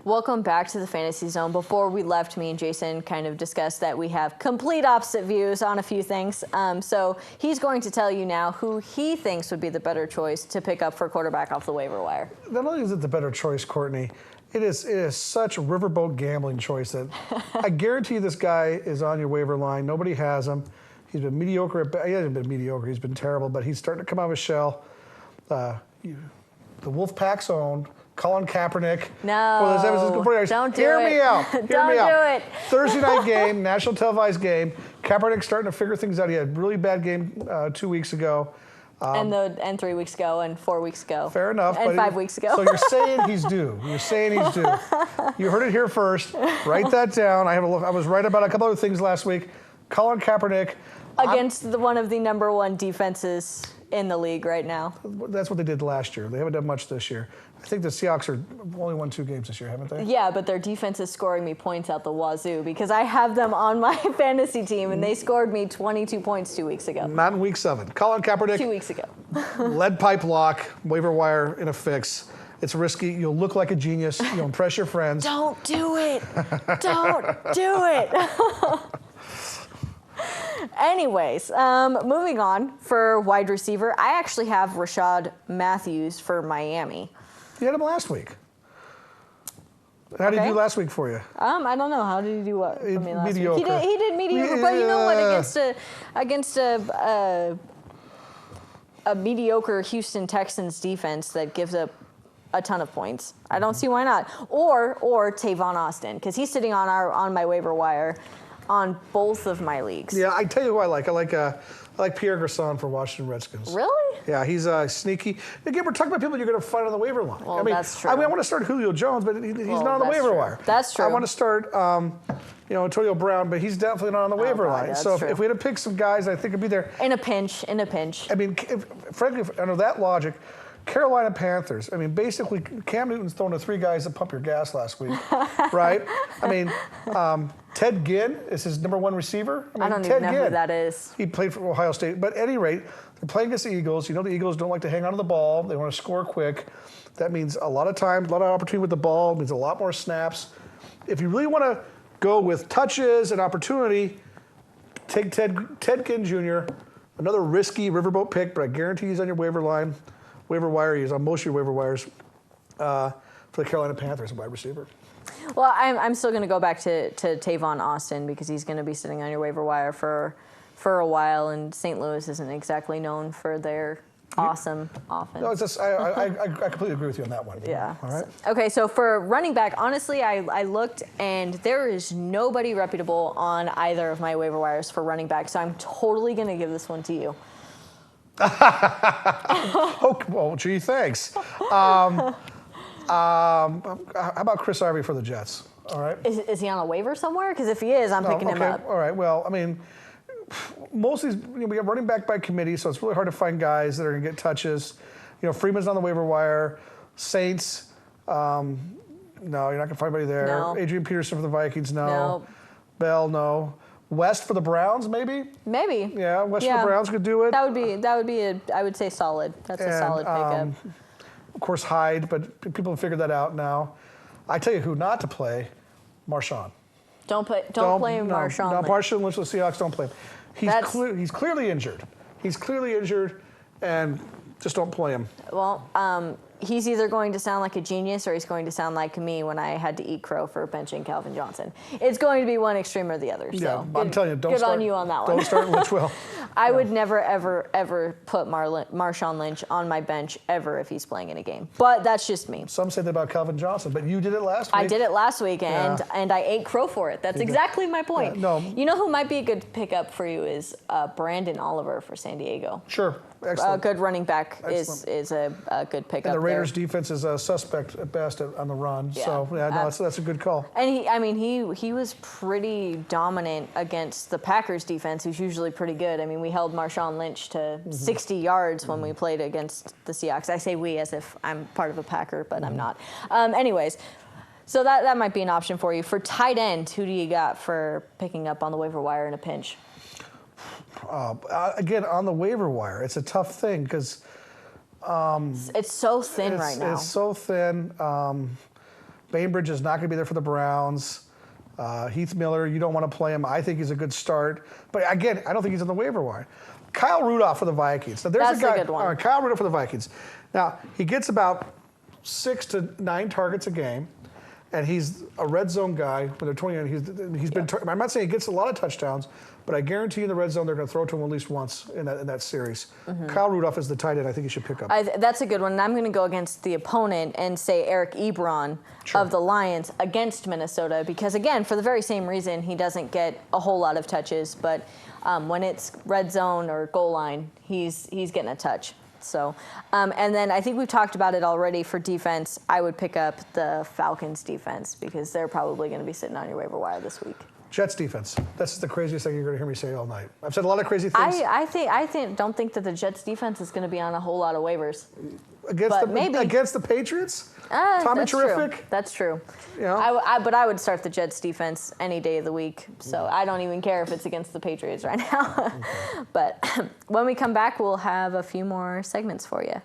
Welcome back to the Fantasy Zone. Before we left, me and Jason kind of discussed that we have complete opposite views on a few things. So he's going to tell you now who he thinks would be the better choice to pick up for quarterback off the waiver wire. Not only is it the better choice, Courtney, it is such a riverboat gambling choice that I guarantee this guy is on your waiver line. Nobody has him. He's been mediocre. He hasn't been mediocre. He's been terrible, but he's starting to come out of his shell. The Wolfpack's own Colin Kaepernick. No, don't do it. Hear me out. Don't do it. Thursday night game, national televised game. Kaepernick starting to figure things out. He had a really bad game 2 weeks ago. And 3 weeks ago, and 4 weeks ago. Fair enough. And 5 weeks ago. So you're saying he's due. You're saying he's due. You heard it here first. Write that down. I was right about a couple other things last week. Colin Kaepernick. Against one of the number one defenses in the league right now. That's what they did last year. They haven't done much this year. I think the Seahawks are only won 2 games this year, haven't they? Yeah, but their defense is scoring me points out the wazoo because I have them on my fantasy team, and they scored me 22 points 2 weeks ago. Not in week 7. Colin Kaepernick. 2 weeks ago. Lead pipe lock, waiver wire in a fix. It's risky. You'll look like a genius. You'll impress your friends. Don't do it. Don't do it. Anyways, moving on for wide receiver, I actually have Rashad Matthews for Miami. You had him last week. How did he do last week for you? I don't know. How did he do what for me last mediocre. week? He did mediocre, but you know what? Against a mediocre Houston Texans defense that gives up a ton of points, I don't see why not. Or Tavon Austin, because he's sitting on my waiver wire on both of my leagues. Yeah, I tell you who I like. I like Pierre Garçon for Washington Redskins. Really? Yeah, he's sneaky. Again, we're talking about people you're going to find on the waiver line. Well, that's true. I want to start Julio Jones, but he's not on the waiver wire. That's true. I want to start, Antonio Brown, but he's definitely not on the waiver line. So if we had to pick some guys, I think it'd be there. In a pinch. I mean, frankly, under that logic, Carolina Panthers. I mean, basically, Cam Newton's thrown to 3 guys that pump your gas last week, right? I mean, Ted Ginn is his number 1 receiver. I don't even know who that is. He played for Ohio State. But at any rate, they're playing against the Eagles. You know the Eagles don't like to hang on to the ball. They want to score quick. That means a lot of time, a lot of opportunity with the ball. It means a lot more snaps. If you really want to go with touches and opportunity, take Ted Ginn Jr., another risky riverboat pick, but I guarantee he's on your waiver wire. He's on most of your waiver wires for the Carolina Panthers, a wide receiver. Well, I'm still going to go back to Tavon Austin because he's going to be sitting on your waiver wire for a while, and St. Louis isn't exactly known for their awesome offense. No, it's just, I completely agree with you on that one. Yeah. All right. Okay, so for running back, honestly, I looked, and there is nobody reputable on either of my waiver wires for running back, so I'm totally going to give this one to you. Okay, well, gee, thanks. How about Chris Ivory for the Jets? All right. Is he on a waiver somewhere? Because if he is, I'm picking him up. All right. Well, I mean, most of these, we have running back by committee, so it's really hard to find guys that are going to get touches. Freeman's on the waiver wire. Saints, no, you're not going to find anybody there. No. Adrian Peterson for the Vikings, no. No. Bell, no. West for the Browns, maybe? Maybe. Yeah, West for the Browns could do it. That would be I would say solid. That's a solid pickup. Of course, Hyde, but people have figured that out now. I tell you who not to play, Marshawn. Don't play Marshawn. No, Marshawn Lynch with the Seahawks, don't play him. He's clearly injured. He's clearly injured, and just don't play him. Well, he's either going to sound like a genius or he's going to sound like me when I had to eat crow for benching Calvin Johnson. It's going to be one extreme or the other. Yeah, so I'm telling you, good on you on that one. Don't start Lynch well. I would never, ever, ever put Marshawn Lynch on my bench ever if he's playing in a game. But that's just me. Some say that about Calvin Johnson, but you did it last week. I did it last week, and I ate crow for it. That's exactly my point. Yeah, no. You know who might be a good pickup for you is Brandon Oliver for San Diego. Sure. Excellent. A good running back is a good pickup. And the Raiders' there. defense is a suspect at best on the run. Yeah. So that's a good call. And he was pretty dominant against the Packers defense, who's usually pretty good. I mean, we held Marshawn Lynch to 60 yards when we played against the Seahawks. I say we as if I'm part of a Packer, but I'm not. Anyways, so that might be an option for you. For tight end, who do you got for picking up on the waiver wire in a pinch? Again, on the waiver wire, it's a tough thing because it's so thin right now. It's so thin. Bainbridge is not going to be there for the Browns. Heath Miller, you don't want to play him. I think he's a good start. But again, I don't think he's on the waiver wire. Kyle Rudolph for the Vikings. Now, there's That's a guy, a good one. all right, Kyle Rudolph for the Vikings. Now, he gets about 6 to 9 targets a game. And he's a red zone guy. When they're 20, he's been. I'm not saying he gets a lot of touchdowns, but I guarantee you in the red zone they're going to throw it to him at least once in that series. Kyle Rudolph is the tight end I think you should pick up. That's a good one. And I'm going to go against the opponent and say Eric Ebron of the Lions against Minnesota because, again, for the very same reason, he doesn't get a whole lot of touches. But when it's red zone or goal line, he's getting a touch. So, and then I think we've talked about it already for defense. I would pick up the Falcons defense because they're probably going to be sitting on your waiver wire this week. Jets defense. That's the craziest thing you're going to hear me say all night. I've said a lot of crazy things. I don't think that the Jets defense is going to be on a whole lot of waivers. Against the Patriots? Tommy that's Terrific? True. That's true. You know? But I would start the Jets defense any day of the week. So I don't even care if it's against the Patriots right now. But when we come back, we'll have a few more segments for you.